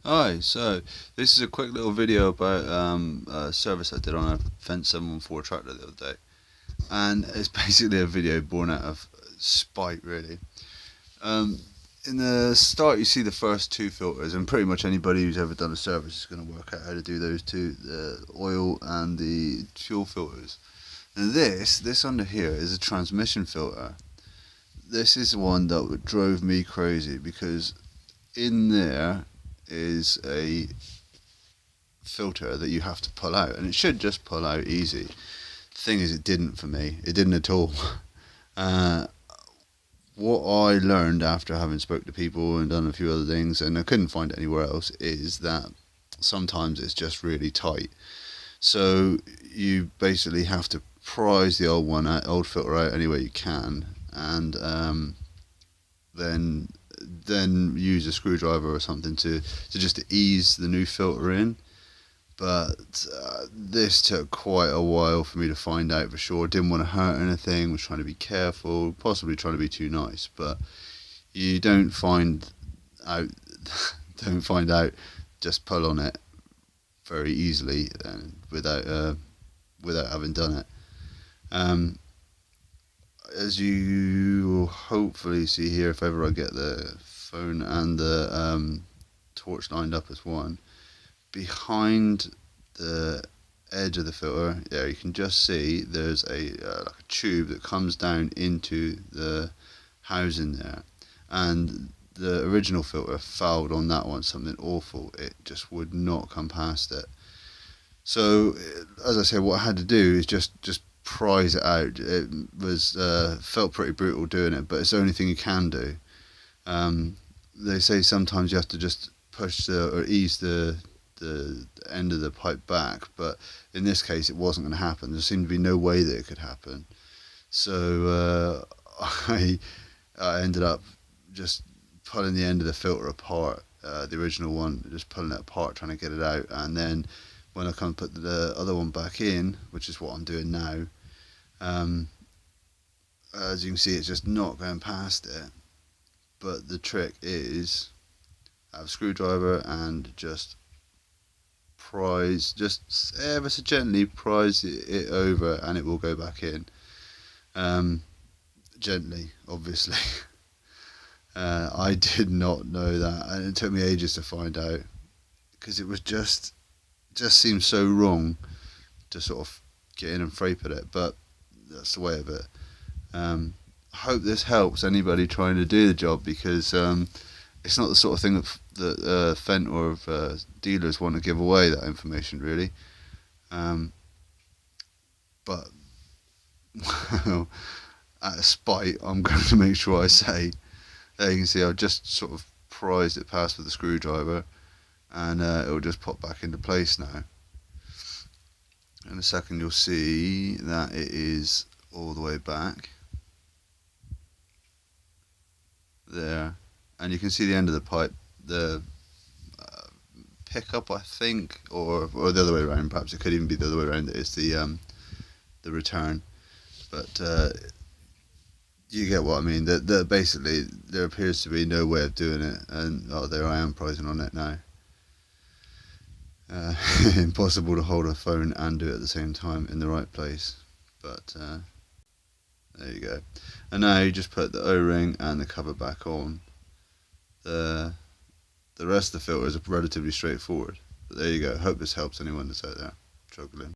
Hi, so this is a quick little video about a service I did on a Fendt 714 tractor the other day, and it's basically a video born out of spite, really. Um, in the start, you see the first two filters, and pretty much anybody who's ever done a service is going to work out how to do those two: the oil and the fuel filters. And this under here is a transmission filter. This is the one that drove me crazy because in there is a filter that you have to pull out, and it should just pull out easy. The thing is, it didn't for me. It didn't at all. Uh, what I learned after having spoke to people and done a few other things, and I couldn't find it anywhere else, is that sometimes it's just really tight. So you basically have to prise the old filter out any way you can, and then use a screwdriver or something to just to ease the new filter in. But this took quite a while for me to find out for sure. Didn't want to hurt anything, was trying to be careful, possibly trying to be too nice, but you out don't find out, just pull on it very easily without having done it. As you will hopefully see here, if ever I get the phone and the torch lined up as one, behind the edge of the filter there, you can just see there's like a tube that comes down into the housing there, and the original filter fouled on that one, something awful. It just would not come past it. So as I said, what I had to do is just prise it out. It was felt pretty brutal doing it, but it's the only thing you can do. They say sometimes you have to just or ease the end of the pipe back, but in this case it wasn't going to happen. There seemed to be no way that it could happen. So I ended up just pulling the end of the filter apart, the original one, just pulling it apart, trying to get it out, and then when I come put the other one back in, which is what I'm doing now, as you can see, it's just not going past it. But the trick is have a screwdriver and just ever so gently prise it over, and it will go back in. Gently, obviously. I did not know that, and it took me ages to find out because it was just seemed so wrong to sort of get in and frape at it, but that's the way of it. I hope this helps anybody trying to do the job, because it's not the sort of thing that Fendt or dealers want to give away, that information, really. But well, out of spite, I'm going to make sure I say. There you can see I've just sort of prised it past with a screwdriver, and it'll just pop back into place now. In a second you'll see that it is all the way back there, and you can see the end of the pipe, the pickup, I think, or the other way around. Perhaps it could even be the other way around. It's the return, but you get what I mean. That basically there appears to be no way of doing it, and there I am prising on it now. Impossible to hold a phone and do it at the same time in the right place, but there you go. And now you just put the O-ring and the cover back on. The rest of the filters are relatively straightforward, but there you go. Hope this helps anyone that's out there struggling.